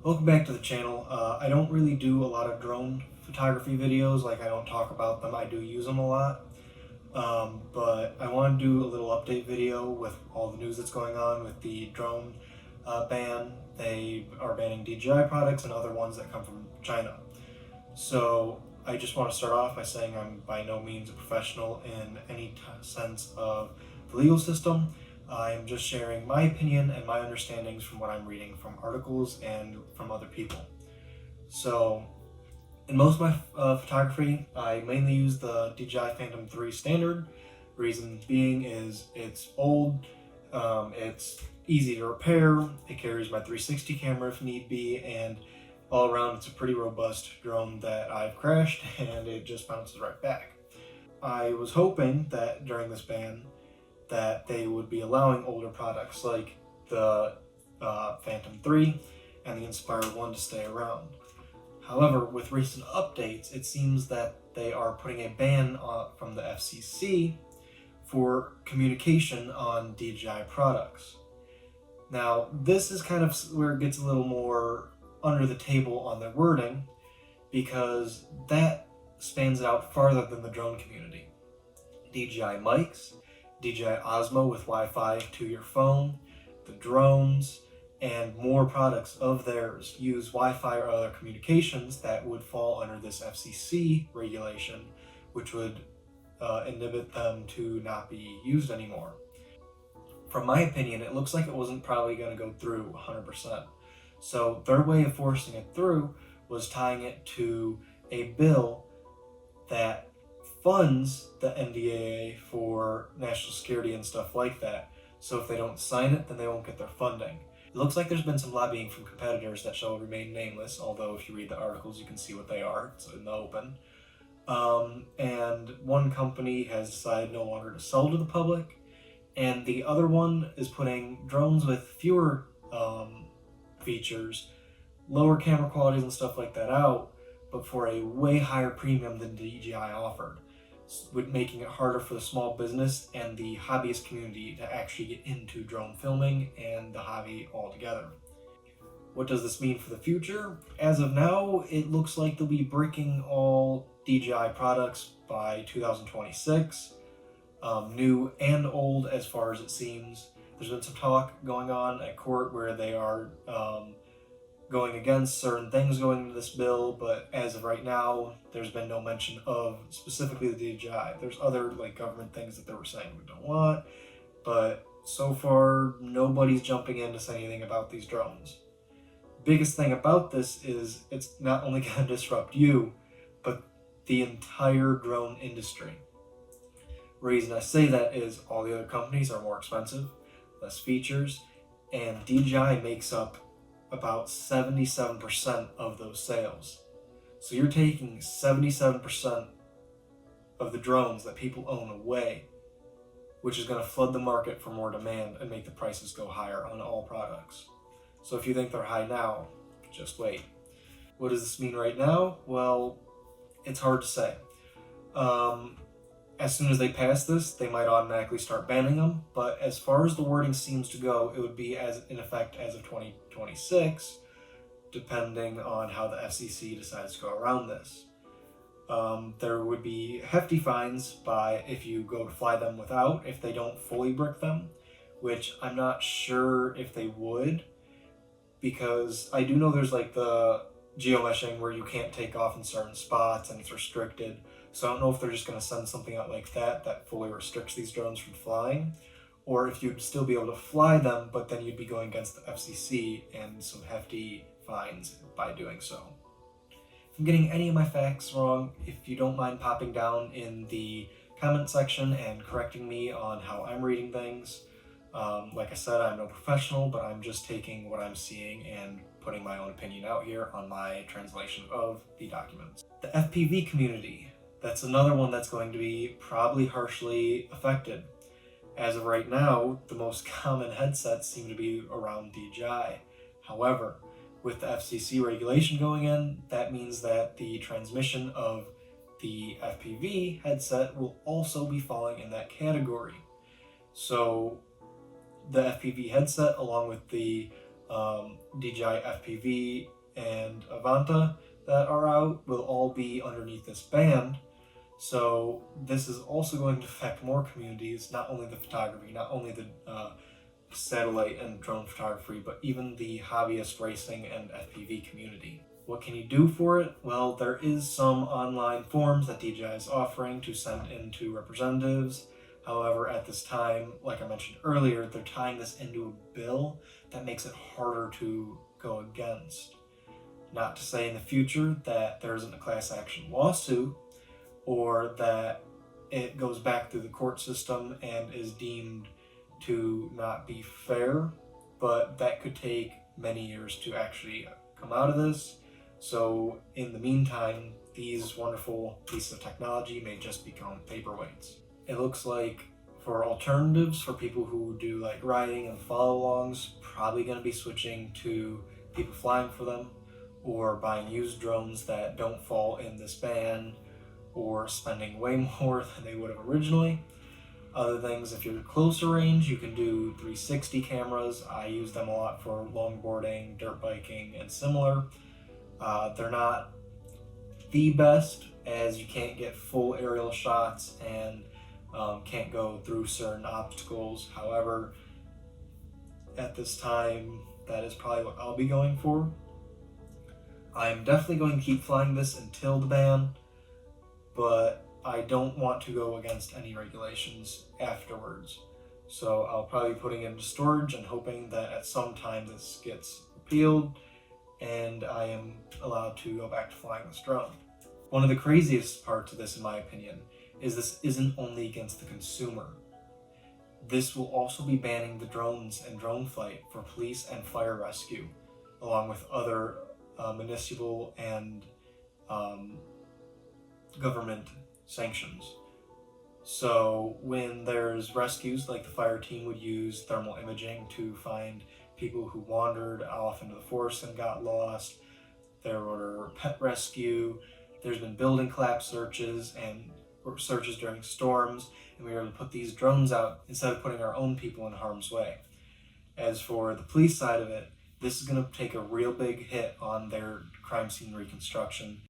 Welcome back to the channel. I don't really do a lot of drone photography videos, like I don't talk about them, I do use them a lot. But I want to do a little update video with all the news that's going on with the drone ban. They are banning DJI products and other ones that come from China. So I just want to start off by saying I'm by no means a professional in any sense of the legal system. I am just sharing my opinion and my understandings from what I'm reading from articles and from other people. So in most of my photography, I mainly use the DJI Phantom 3 standard. Reason being is it's old, it's easy to repair, it carries my 360 camera if need be, and all around it's a pretty robust drone that I've crashed and it just bounces right back. I was hoping that during this ban that they would be allowing older products like the Phantom 3 and the Inspire 1 to stay around. However, with recent updates, it seems that they are putting a ban from the FCC for communication on DJI products. Now, this is kind of where it gets a little more under the table on their wording, because that spans out farther than the drone community. DJI mics, DJI Osmo with Wi-Fi to your phone, the drones, and more products of theirs use Wi-Fi or other communications that would fall under this FCC regulation, which would inhibit them to not be used anymore. From my opinion, it looks like it wasn't probably going to go through 100%. So their way of forcing it through was tying it to a bill that funds the NDAA for national security and stuff like that. So if they don't sign it, then they won't get their funding. It looks like there's been some lobbying from competitors that shall remain nameless, although if you read the articles you can see what they are. It's in the open. And one company has decided no longer to sell to the public, and the other one is putting drones with fewer features, lower camera qualities and stuff like that out, but for a way higher premium than DJI offered, with making it harder for the small business and the hobbyist community to actually get into drone filming and the hobby altogether. What does this mean for the future? As of now, it looks like they'll be breaking all DJI products by 2026, new and old as far as it seems. There's been some talk going on at court where they are going against certain things going into this bill, but as of right now, there's been no mention of specifically the DJI. There's other like government things that they were saying we don't want, but so far nobody's jumping in to say anything about these drones. Biggest thing about this is it's not only going to disrupt you, but the entire drone industry. Reason I say that is all the other companies are more expensive, less features, and DJI makes up about 77% of those sales. So you're taking 77% of the drones that people own away, which is going to flood the market for more demand and make the prices go higher on all products. So if you think they're high now, just wait. What does this mean right now? Well, it's hard to say. As soon as they pass this, they might automatically start banning them, but as far as the wording seems to go, it would be as in effect as of 2026, depending on how the FCC decides to go around this. There would be hefty fines by if you go to fly them without, if they don't fully brick them, which I'm not sure if they would, because I do know there's like the geomeshing where you can't take off in certain spots and it's restricted. So I don't know if they're just going to send something out like that fully restricts these drones from flying, or if you'd still be able to fly them, but then you'd be going against the FCC and some hefty fines by doing so. If I'm getting any of my facts wrong, if you don't mind popping down in the comment section and correcting me on how I'm reading things. Like I said, I'm no professional, but I'm just taking what I'm seeing and putting my own opinion out here on my translation of the documents. The FPV community. That's another one that's going to be probably harshly affected. As of right now, the most common headsets seem to be around DJI. However, with the FCC regulation going in, that means that the transmission of the FPV headset will also be falling in that category. So the FPV headset, along with the DJI FPV, and Avanta that are out will all be underneath this ban. So this is also going to affect more communities, not only the photography, not only the satellite and drone photography, but even the hobbyist racing and FPV community. What can you do for it? Well, there is some online forms that DJI is offering to send in to representatives. However, at this time, like I mentioned earlier, they're tying this into a bill that makes it harder to go against. Not to say in the future that there isn't a class action lawsuit, or that it goes back through the court system and is deemed to not be fair, but that could take many years to actually come out of this. So in the meantime, these wonderful pieces of technology may just become paperweights. It looks like for alternatives, for people who do like riding and follow-alongs, probably going to be switching to people flying for them, or buying used drones that don't fall in this ban, or spending way more than they would have originally. Other things, if you're closer range, you can do 360 cameras. I use them a lot for longboarding, dirt biking, and similar. They're not the best, as you can't get full aerial shots and can't go through certain obstacles. However, at this time, that is probably what I'll be going for. I'm definitely going to keep flying this until the ban, but I don't want to go against any regulations afterwards. So I'll probably be putting it into storage and hoping that at some time this gets repealed and I am allowed to go back to flying this drone. One of the craziest parts of this, in my opinion, is this isn't only against the consumer. This will also be banning the drones and drone flight for police and fire rescue, along with other municipal and government sanctions. So when there's rescues, like the fire team would use thermal imaging to find people who wandered off into the forest and got lost. There were pet rescue. There's been building collapse searches and searches during storms, and we were able to put these drones out instead of putting our own people in harm's way. As for the police side of it, this is going to take a real big hit on their crime scene reconstruction